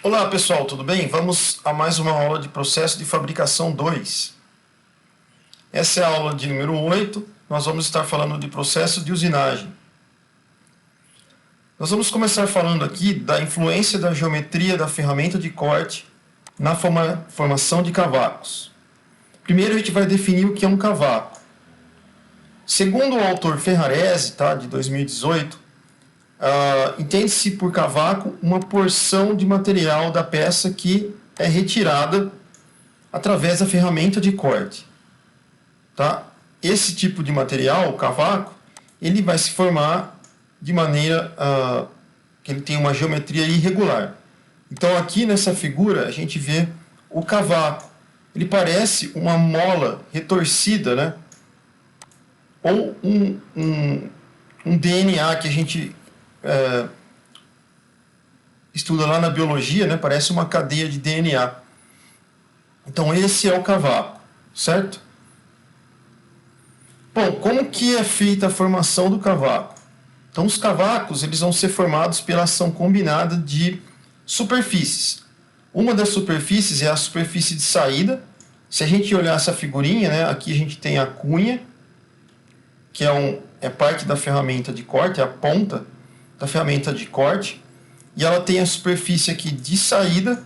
Olá pessoal, tudo bem? Vamos a mais uma aula de processo de fabricação 2. Essa é a aula de número 8, nós vamos estar falando de processo de usinagem. Nós vamos começar falando aqui da influência da geometria da ferramenta de corte na formação de cavacos. Primeiro a gente vai definir o que é um cavaco. Segundo o autor Ferrarese, de 2018, entende-se por cavaco uma porção de material da peça que é retirada através da ferramenta de corte. Esse tipo de material, o cavaco, ele vai se formar de maneira que ele tem uma geometria irregular. Então aqui nessa figura a gente vê o cavaco. Ele parece uma mola retorcida, né? Ou um DNA que a gente estuda lá na biologia, né? Parece uma cadeia de DNA. Então esse é o cavaco, certo? Bom, como que é feita a formação do cavaco? Então os cavacos eles vão ser formados pela ação combinada de superfícies. Uma das superfícies é a superfície de saída. Se a gente olhar essa figurinha, né? Aqui a gente tem a cunha, que é parte da ferramenta de corte, é a ponta da ferramenta de corte, e ela tem a superfície aqui de saída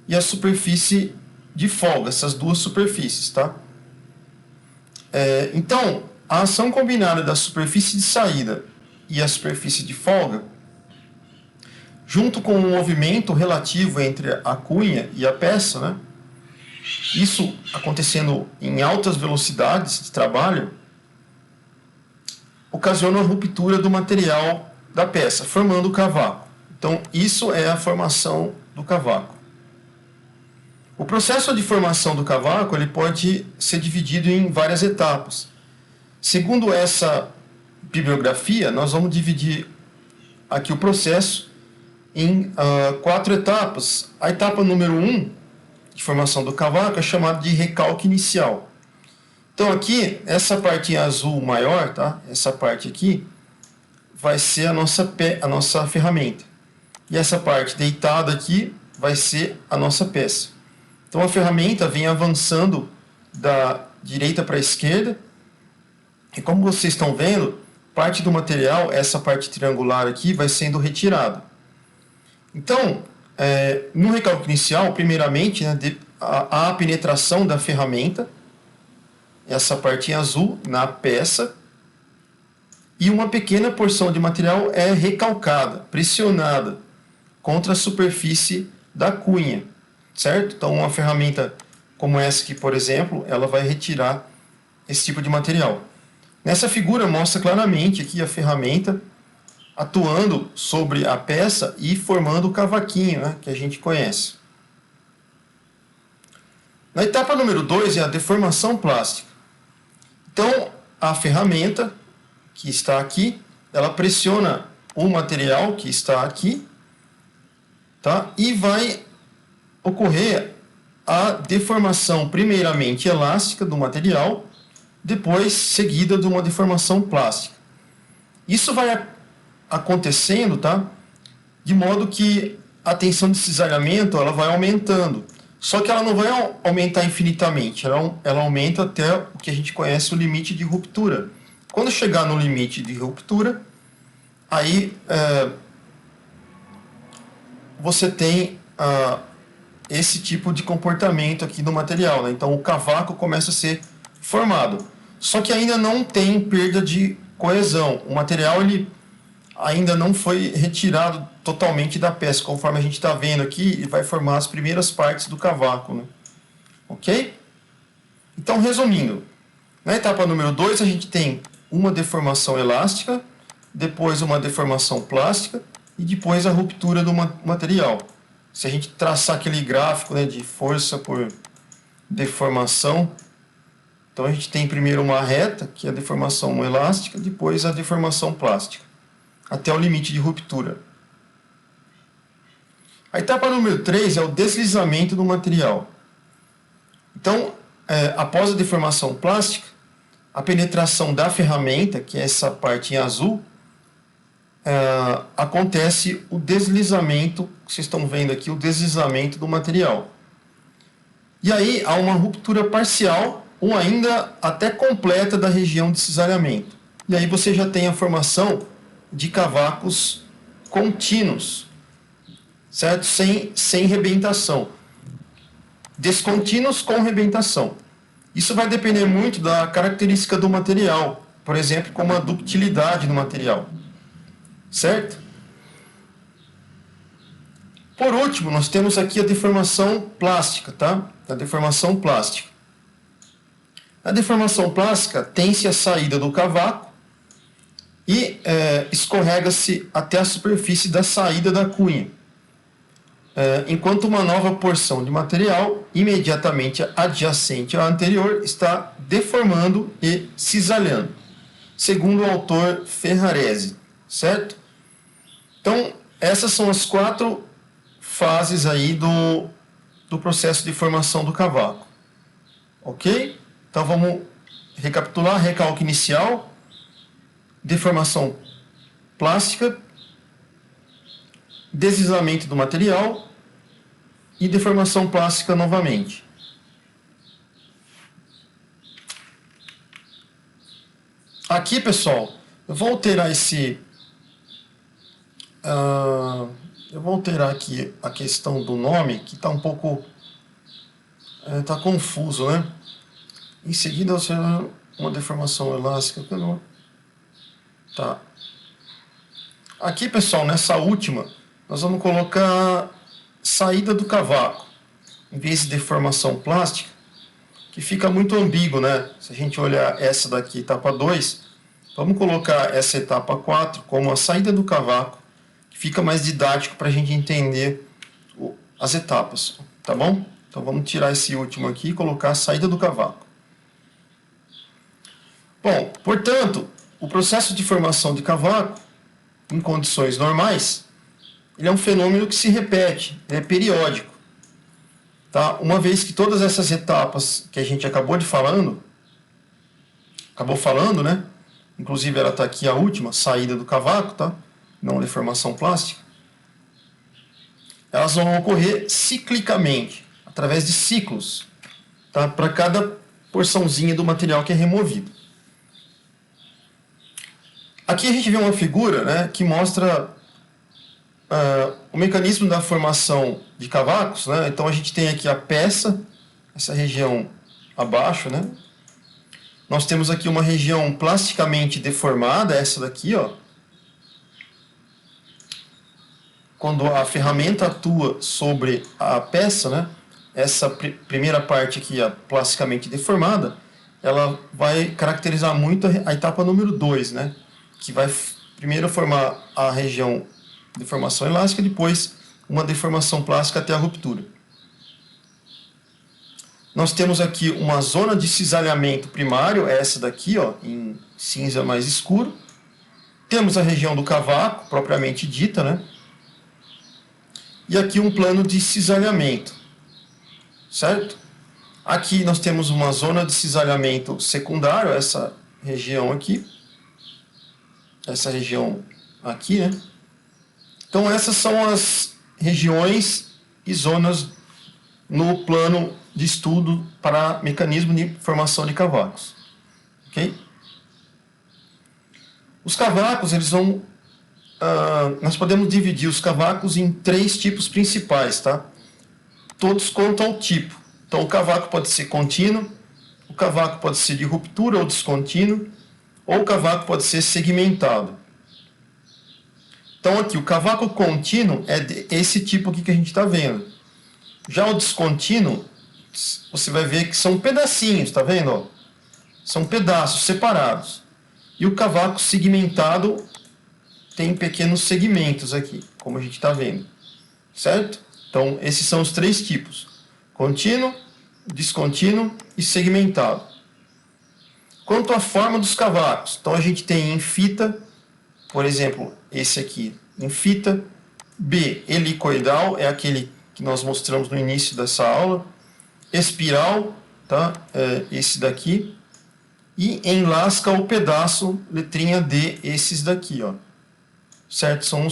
e a superfície de folga, essas duas superfícies, então, a ação combinada da superfície de saída e a superfície de folga, junto com o movimento relativo entre a cunha e a peça, né? Isso acontecendo em altas velocidades de trabalho, ocasiona a ruptura do material da peça, formando o cavaco. Então, isso é a formação do cavaco. O processo de formação do cavaco ele pode ser dividido em várias etapas. Segundo essa bibliografia, nós vamos dividir aqui o processo em 4 etapas. A etapa número 1, de formação do cavaco, é chamada de recalque inicial. Então aqui, essa parte em azul maior, essa parte aqui, vai ser a nossa ferramenta. E essa parte deitada aqui vai ser a nossa peça. Então a ferramenta vem avançando da direita para a esquerda. E como vocês estão vendo, parte do material, essa parte triangular aqui, vai sendo retirada. Então, no recalque inicial, primeiramente, né, há a penetração da ferramenta, essa parte em azul, na peça, e uma pequena porção de material é recalcada, pressionada contra a superfície da cunha, certo? Então uma ferramenta como essa aqui, por exemplo, ela vai retirar esse tipo de material. Nessa figura mostra claramente aqui a ferramenta atuando sobre a peça e formando o cavaquinho, né, que a gente conhece. Na etapa número 2 é a deformação plástica. Então a ferramenta que está aqui, ela pressiona o material que está aqui, e vai ocorrer a deformação primeiramente elástica do material, depois seguida de uma deformação plástica. Isso vai acontecendo, de modo que a tensão de cisalhamento ela vai aumentando. Só que ela não vai aumentar infinitamente, ela aumenta até o que a gente conhece o limite de ruptura. Quando chegar no limite de ruptura, aí você tem esse tipo de comportamento aqui no material, né? Então o cavaco começa a ser formado. Só que ainda não tem perda de coesão. O material ele ainda não foi retirado totalmente da peça. Conforme a gente está vendo aqui, ele vai formar as primeiras partes do cavaco, né? Ok? Então, resumindo, na etapa número 2 a gente tem uma deformação elástica, depois uma deformação plástica e depois a ruptura do material. Se a gente traçar aquele gráfico, né, de força por deformação, então a gente tem primeiro uma reta, que é a deformação elástica, depois a deformação plástica, até o limite de ruptura. A etapa número 3 é o deslizamento do material. Então, após a deformação plástica, a penetração da ferramenta, que é essa parte em azul, acontece o deslizamento, vocês estão vendo aqui, o deslizamento do material. E aí há uma ruptura parcial ou ainda até completa da região de cisalhamento. E aí você já tem a formação de cavacos contínuos, certo? Sem rebentação. Descontínuos com rebentação. Isso vai depender muito da característica do material, por exemplo, como a ductilidade do material, certo? Por último, nós temos aqui a deformação plástica, tá? A deformação plástica. A deformação plástica tem-se a saída do cavaco e escorrega-se até a superfície da saída da cunha, enquanto uma nova porção de material imediatamente adjacente à anterior está deformando e cisalhando, segundo o autor Ferrarese, certo? Então, essas são as 4 fases aí do processo de formação do cavaco, ok? Então vamos recapitular: recalque inicial, deformação plástica, deslizamento do material e deformação plástica novamente. Aqui, pessoal, eu vou alterar eu vou alterar aqui a questão do nome, que está um pouco tá confuso, né? Em seguida, uma deformação elástica. Tá. Aqui, pessoal, nessa última, nós vamos colocar saída do cavaco, em vez de deformação plástica, que fica muito ambíguo, né? Se a gente olhar essa daqui, etapa 2, vamos colocar essa etapa 4 como a saída do cavaco, que fica mais didático para a gente entender as etapas, tá bom? Então vamos tirar esse último aqui e colocar a saída do cavaco. Bom, portanto, o processo de formação de cavaco, em condições normais, ele é um fenômeno que se repete, é periódico. Tá? Uma vez que todas essas etapas que a gente acabou falando, né? Inclusive ela está aqui a última, saída do cavaco, tá? Não deformação plástica. Elas vão ocorrer ciclicamente, através de ciclos, tá? Para cada porçãozinha do material que é removido. Aqui a gente vê uma figura, né, que mostra o mecanismo da formação de cavacos, né? Então a gente tem aqui a peça, essa região abaixo, né? Nós temos aqui uma região plasticamente deformada, essa daqui, ó. Quando a ferramenta atua sobre a peça, né? Essa primeira parte aqui, ó, plasticamente deformada, ela vai caracterizar muito a etapa número 2, né? Que vai primeiro formar a região de deformação elástica, depois uma deformação plástica até a ruptura. Nós temos aqui uma zona de cisalhamento primário, essa daqui, ó, em cinza mais escuro. Temos a região do cavaco, propriamente dita, né? E aqui um plano de cisalhamento, certo? Aqui nós temos uma zona de cisalhamento secundário, essa região aqui. Essa região aqui, né? Então essas são as regiões e zonas no plano de estudo para mecanismo de formação de cavacos, ok? Os cavacos, eles vão... nós podemos dividir os cavacos em 3 tipos principais, tá? Todos quanto ao tipo. Então o cavaco pode ser contínuo, o cavaco pode ser de ruptura ou descontínuo, ou o cavaco pode ser segmentado. Então aqui, o cavaco contínuo é esse tipo aqui que a gente está vendo. Já o descontínuo, você vai ver que são pedacinhos, tá vendo? Ó? São pedaços separados. E o cavaco segmentado tem pequenos segmentos aqui, como a gente está vendo. Certo? Então esses são os 3 tipos: contínuo, descontínuo e segmentado. Quanto à forma dos cavacos, então a gente tem em fita, por exemplo, esse aqui, em fita. B, helicoidal, é aquele que nós mostramos no início dessa aula. Espiral, tá? Esse daqui. E em lasca ou pedaço, letrinha D, esses daqui, ó. certo? São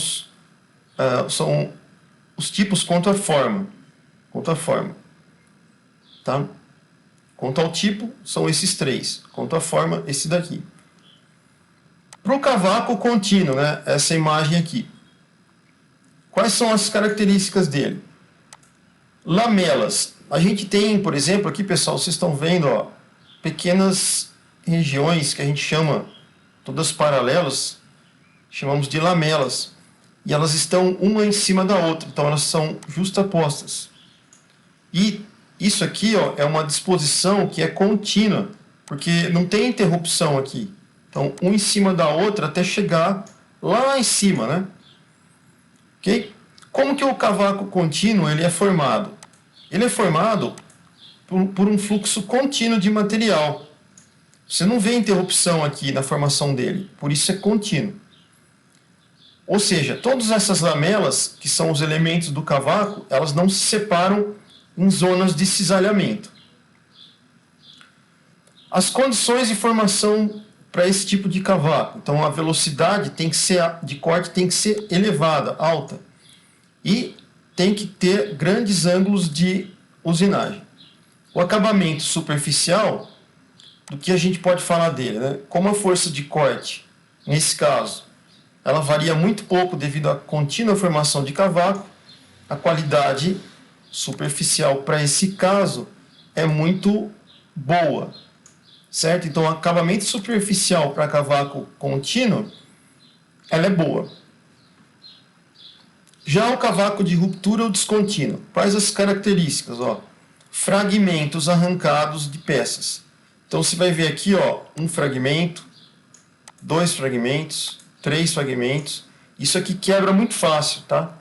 os tipos quanto à forma. Tá? Quanto ao tipo, são esses três. Quanto à forma, esse daqui. Para o cavaco contínuo, né? Essa imagem aqui. Quais são as características dele? Lamelas. A gente tem, por exemplo, aqui, pessoal, vocês estão vendo, ó, pequenas regiões que a gente chama, todas paralelas, chamamos de lamelas. E elas estão uma em cima da outra, então elas são justapostas. E isso aqui, ó, é uma disposição que é contínua, porque não tem interrupção aqui. Então, um em cima da outra até chegar lá em cima, né? Ok? Como que o cavaco contínuo ele é formado? Ele é formado por um fluxo contínuo de material. Você não vê interrupção aqui na formação dele, por isso é contínuo. Ou seja, todas essas lamelas, que são os elementos do cavaco, elas não se separam em zonas de cisalhamento. As condições de formação para esse tipo de cavaco. Então, a velocidade de corte tem que ser elevada, alta. E tem que ter grandes ângulos de usinagem. O acabamento superficial, do que a gente pode falar dele, né? Como a força de corte, nesse caso, ela varia muito pouco devido à contínua formação de cavaco, a qualidade superficial para esse caso é muito boa, certo? Então, o acabamento superficial para cavaco contínuo, ela é boa. Já o cavaco de ruptura ou descontínuo, quais as características? Ó, fragmentos arrancados de peças. Então, você vai ver aqui, ó, um fragmento, 2 fragmentos, 3 fragmentos. Isso aqui quebra muito fácil, tá?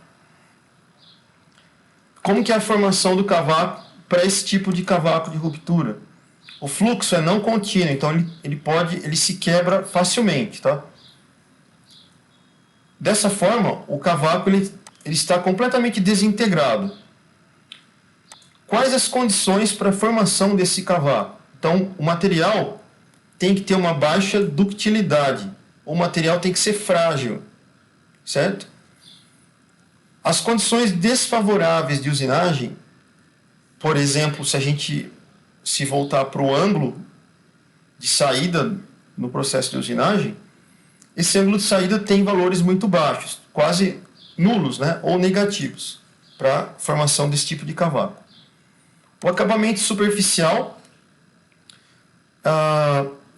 Como que é a formação do cavaco para esse tipo de cavaco de ruptura? O fluxo é não contínuo, então ele se quebra facilmente, tá? Dessa forma, o cavaco ele está completamente desintegrado. Quais as condições para a formação desse cavaco? Então, o material tem que ter uma baixa ductilidade. O material tem que ser frágil, certo? As condições desfavoráveis de usinagem, por exemplo, se a gente se voltar para o ângulo de saída no processo de usinagem, esse ângulo de saída tem valores muito baixos, quase nulos, né, ou negativos, para a formação desse tipo de cavaco. O acabamento superficial,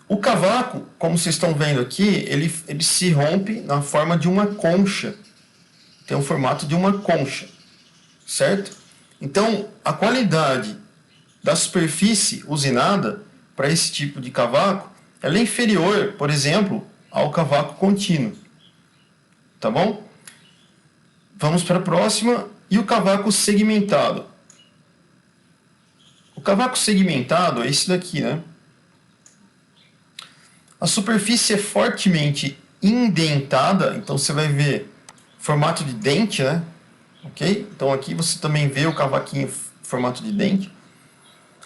o cavaco, como vocês estão vendo aqui, ele se rompe na forma de uma concha. Tem um formato de uma concha, certo? Então, a qualidade da superfície usinada para esse tipo de cavaco, ela é inferior, por exemplo, ao cavaco contínuo. Tá bom? Vamos para a próxima. E o cavaco segmentado? O cavaco segmentado é esse daqui, né? A superfície é fortemente indentada, então você vai ver formato de dente, né? Ok? Então aqui você também vê o cavaquinho em formato de dente.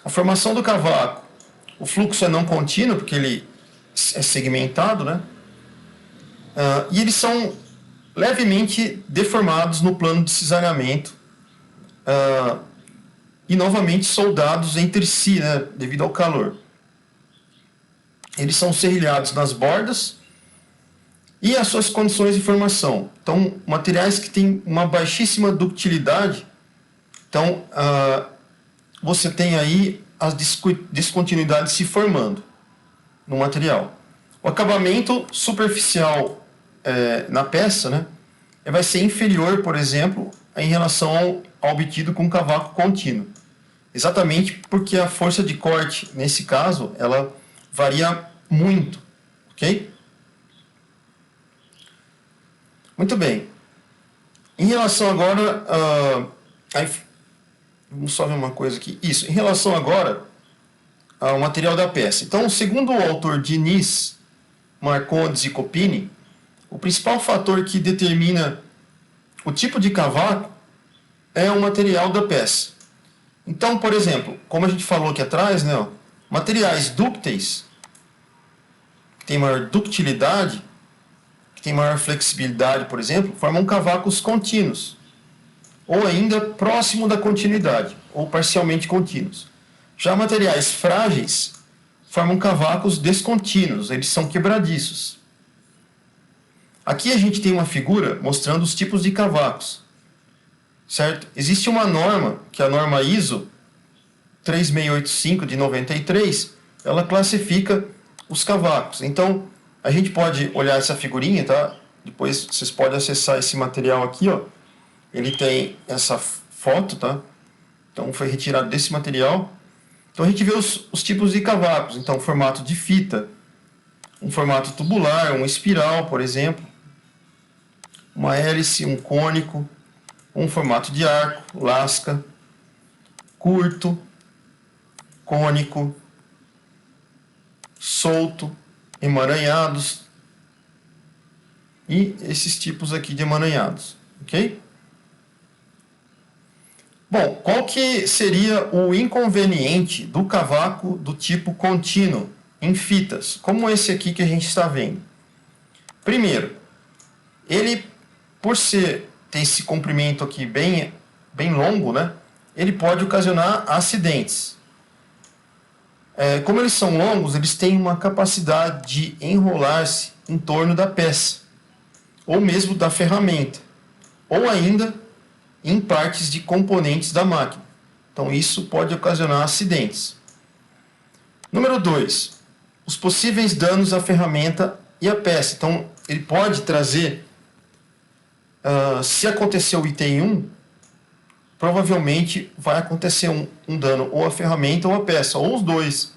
A formação do cavaco, o fluxo é não contínuo, porque ele é segmentado, né? E eles são levemente deformados no plano de cisalhamento e novamente soldados entre si, né? Devido ao calor. Eles são serrilhados nas bordas e as suas condições de formação. Então, materiais que têm uma baixíssima ductilidade, então você tem aí as descontinuidades se formando no material. O acabamento superficial na peça, né, vai ser inferior, por exemplo, em relação ao obtido com cavaco contínuo. Exatamente porque a força de corte, nesse caso, ela varia muito, ok? Muito bem. Em relação agora... vamos só ver uma coisa aqui. Isso, em relação agora ao material da peça. Então, segundo o autor Diniz, Marcondes e Copini, o principal fator que determina o tipo de cavaco é o material da peça. Então, por exemplo, como a gente falou aqui atrás, né, materiais dúcteis, que têm maior ductilidade, que tem maior flexibilidade, por exemplo, formam cavacos contínuos, ou ainda próximo da continuidade, ou parcialmente contínuos. Já materiais frágeis formam cavacos descontínuos, eles são quebradiços. Aqui a gente tem uma figura mostrando os tipos de cavacos, certo? Existe uma norma, que é a norma ISO 3685 de 93, ela classifica os cavacos. Então, a gente pode olhar essa figurinha, tá? Depois vocês podem acessar esse material aqui, ó. Ele tem essa foto, tá? Então, foi retirado desse material. Então, a gente vê os tipos de cavacos. Então, formato de fita, um formato tubular, um espiral, por exemplo, uma hélice, um cônico, um formato de arco, lasca, curto, cônico, solto, emaranhados e esses tipos aqui de emaranhados, ok? Bom, qual que seria o inconveniente do cavaco do tipo contínuo em fitas, como esse aqui que a gente está vendo? Primeiro, ele, por ter esse comprimento aqui bem longo, né, ele pode ocasionar acidentes. Como eles são longos, eles têm uma capacidade de enrolar-se em torno da peça, ou mesmo da ferramenta, ou ainda em partes de componentes da máquina. Então isso pode ocasionar acidentes. Número 2, os possíveis danos à ferramenta e à peça. Então ele pode trazer, se acontecer o item 1, provavelmente vai acontecer um dano ou à ferramenta ou à peça, ou os dois.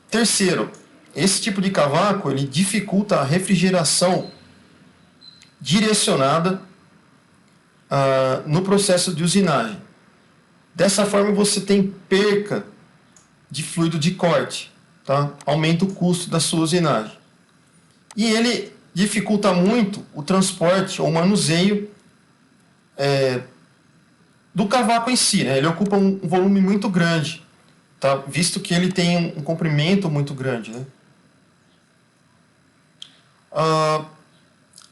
Terceiro, esse tipo de cavaco ele dificulta a refrigeração direcionada no processo de usinagem. Dessa forma você tem perca de fluido de corte, tá? Aumenta o custo da sua usinagem. E ele dificulta muito o transporte ou manuseio do cavaco em si, né? Ele ocupa um volume muito grande, tá? Visto que ele tem um comprimento muito grande, né?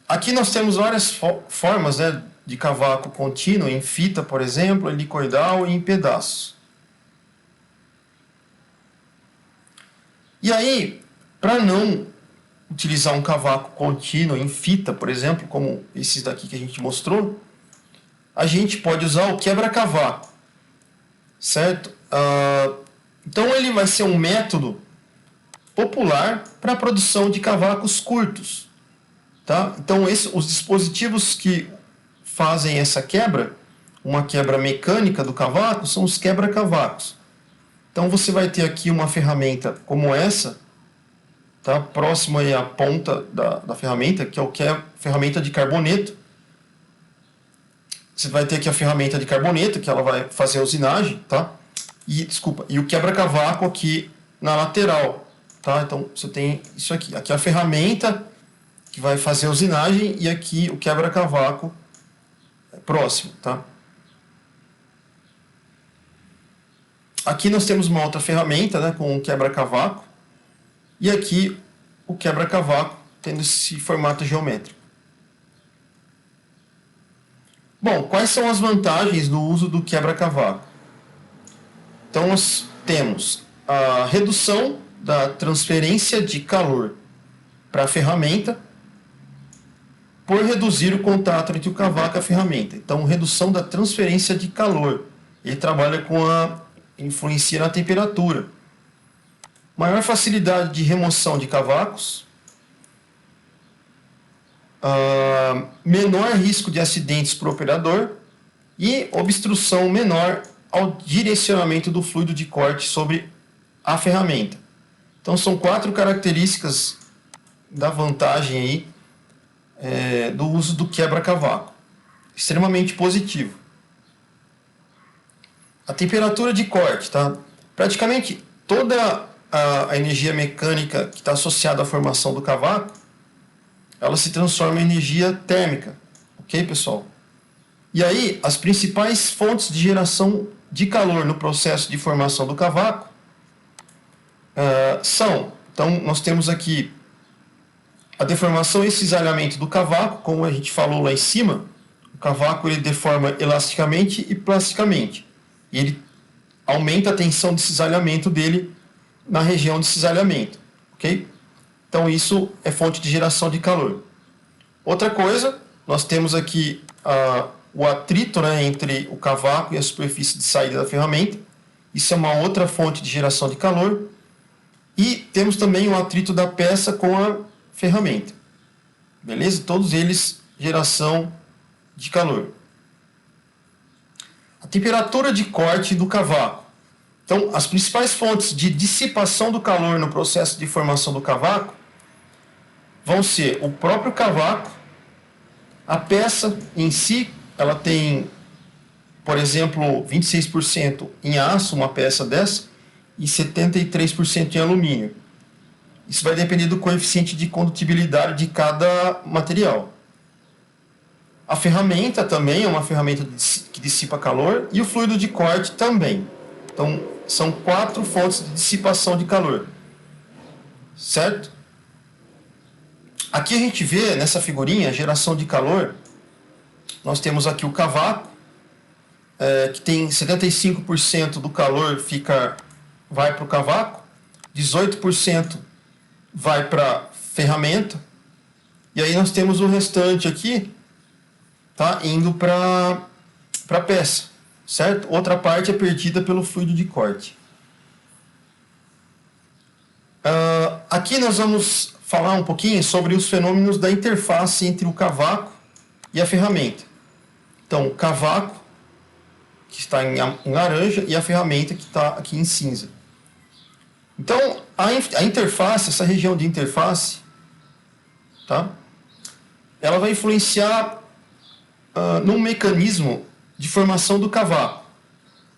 Aqui nós temos várias formas, né, de cavaco contínuo, em fita, por exemplo, helicoidal e em pedaços. E aí, para não utilizar um cavaco contínuo em fita, por exemplo, como esses daqui que a gente mostrou, a gente pode usar o quebra-cavaco, certo? Então ele vai ser um método popular para a produção de cavacos curtos, tá? Então os dispositivos que fazem essa quebra, uma quebra mecânica do cavaco, são os quebra-cavacos. Então você vai ter aqui uma ferramenta como essa, tá? Próximo aí à ponta da ferramenta, que é a ferramenta de carboneto. Você vai ter aqui a ferramenta de carboneto, que ela vai fazer a usinagem, tá? E o quebra-cavaco aqui na lateral, tá? Então você tem isso aqui. Aqui é a ferramenta que vai fazer a usinagem e aqui o quebra-cavaco próximo, tá? Aqui nós temos uma outra ferramenta, né, com o quebra-cavaco, e aqui o quebra-cavaco tendo esse formato geométrico. Bom, quais são as vantagens do uso do quebra-cavaco? Então nós temos a redução da transferência de calor para a ferramenta, por reduzir o contato entre o cavaco e a ferramenta. Então, redução da transferência de calor. Ele trabalha influencia na temperatura. Maior facilidade de remoção de cavacos. Menor risco de acidentes para o operador. E obstrução menor ao direcionamento do fluido de corte sobre a ferramenta. Então, são 4 características da vantagem aí, do uso do quebra-cavaco. Extremamente positivo. A temperatura de corte, tá? Praticamente toda a energia mecânica que está associada à formação do cavaco, ela se transforma em energia térmica. Ok, pessoal? E aí, as principais fontes de geração de calor no processo de formação do cavaco são... Então, nós temos aqui a deformação e cisalhamento do cavaco, como a gente falou lá em cima, o cavaco ele deforma elasticamente e plasticamente. E ele aumenta a tensão de cisalhamento dele na região de cisalhamento, ok? Então isso é fonte de geração de calor. Outra coisa, nós temos aqui o atrito, né, entre o cavaco e a superfície de saída da ferramenta. Isso é uma outra fonte de geração de calor. E temos também o atrito da peça com a ferramenta. Beleza? Todos eles geração de calor. A temperatura de corte do cavaco. Então, as principais fontes de dissipação do calor no processo de formação do cavaco vão ser o próprio cavaco, a peça em si, ela tem, por exemplo, 26% em aço, uma peça dessa, e 73% em alumínio. Isso vai depender do coeficiente de condutibilidade de cada material. A ferramenta também é uma ferramenta que dissipa calor e o fluido de corte também. Então, são 4 fontes de dissipação de calor. Certo? Aqui a gente vê, nessa figurinha, geração de calor. Nós temos aqui o cavaco, que tem 75% do calor vai para o cavaco, 18% vai para a ferramenta, e aí nós temos o restante aqui, tá, indo para a peça, certo? Outra parte é perdida pelo fluido de corte. Aqui nós vamos falar um pouquinho sobre os fenômenos da interface entre o cavaco e a ferramenta. Então, o cavaco, que está em laranja, e a ferramenta, que está aqui em cinza. Então, a interface, essa região de interface, tá? Ela vai influenciar num mecanismo de formação do cavaco,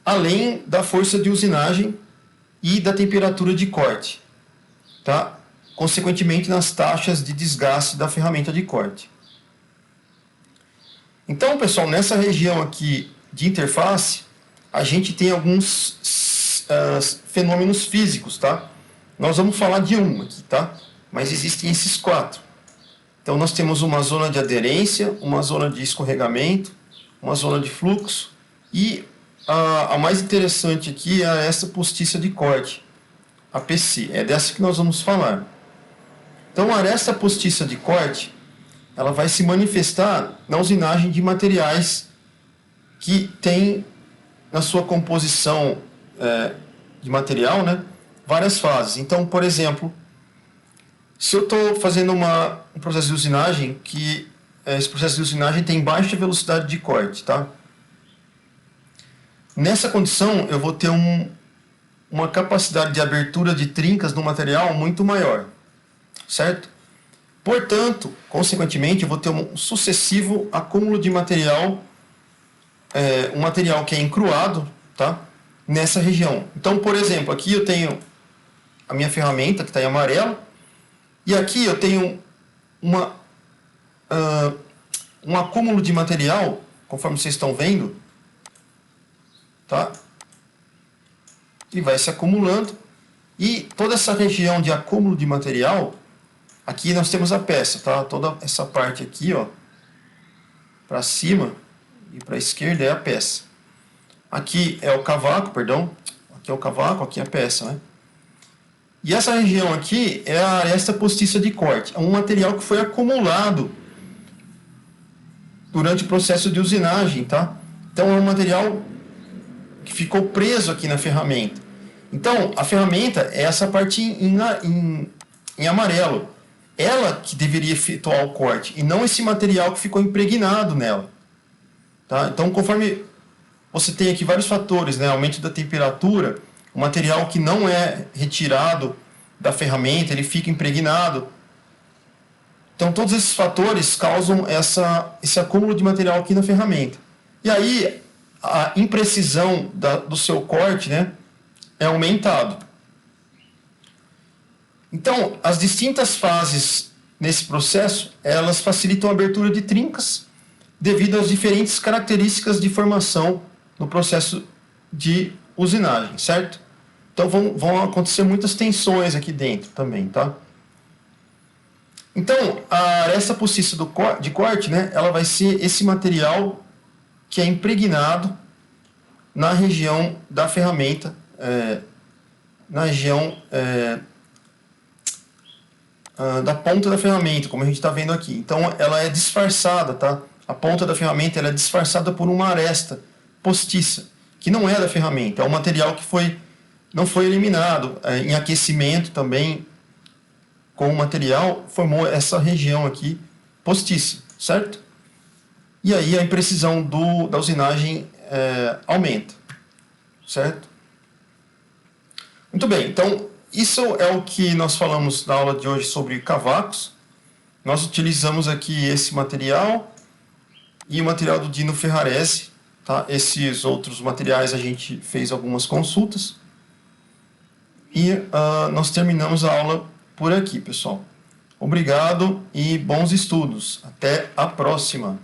além da força de usinagem e da temperatura de corte, tá? Consequentemente, nas taxas de desgaste da ferramenta de corte. Então, pessoal, nessa região aqui de interface, a gente tem alguns fenômenos físicos, tá? Nós vamos falar de um aqui, tá? Mas existem esses 4. Então, nós temos uma zona de aderência, uma zona de escorregamento, uma zona de fluxo e a mais interessante aqui é essa postiça de corte, a PC. É dessa que nós vamos falar. Então, a aresta postiça de corte, ela vai se manifestar na usinagem de materiais que tem na sua composição de material, né, várias fases. Então, por exemplo, se eu estou fazendo um processo de usinagem, que esse processo de usinagem tem baixa velocidade de corte, tá? Nessa condição, eu vou ter uma capacidade de abertura de trincas no material muito maior, certo? Portanto, consequentemente, eu vou ter um sucessivo acúmulo de material, um material que é encruado, tá? Nessa região. Então, por exemplo, aqui eu tenho a minha ferramenta, que está em amarelo, e aqui eu tenho um acúmulo de material, conforme vocês estão vendo, tá? E vai se acumulando, e toda essa região de acúmulo de material, aqui nós temos a peça, tá? Toda essa parte aqui, ó, para cima e para a esquerda é a peça. Aqui é o cavaco, perdão. Aqui é o cavaco, aqui é a peça, né? E essa região aqui é a aresta postiça de corte. É um material que foi acumulado durante o processo de usinagem, tá? Então é um material que ficou preso aqui na ferramenta. Então, a ferramenta é essa parte em amarelo. Ela que deveria efetuar o corte, e não esse material que ficou impregnado nela. Tá? Então, conforme você tem aqui vários fatores, né? Aumento da temperatura, o material que não é retirado da ferramenta, ele fica impregnado. Então, todos esses fatores causam esse acúmulo de material aqui na ferramenta. E aí, a imprecisão do seu corte, né, é aumentado. Então, as distintas fases nesse processo, elas facilitam a abertura de trincas devido às diferentes características de formação no processo de usinagem, certo? Então, vão acontecer muitas tensões aqui dentro também, tá? Então, a aresta postiça de corte, né, ela vai ser esse material que é impregnado na região da ferramenta, na região da ponta da ferramenta, como a gente está vendo aqui. Então, ela é disfarçada, tá? A ponta da ferramenta ela é disfarçada por uma aresta postiça, que não é da ferramenta, é um material que não foi eliminado. Em aquecimento também, com o material, formou essa região aqui postiça, certo? E aí a imprecisão da usinagem aumenta, certo? Muito bem, então isso é o que nós falamos na aula de hoje sobre cavacos. Nós utilizamos aqui esse material e o material do Dino Ferrarese, tá? Esses outros materiais a gente fez algumas consultas. E nós terminamos a aula por aqui, pessoal. Obrigado e bons estudos. Até a próxima!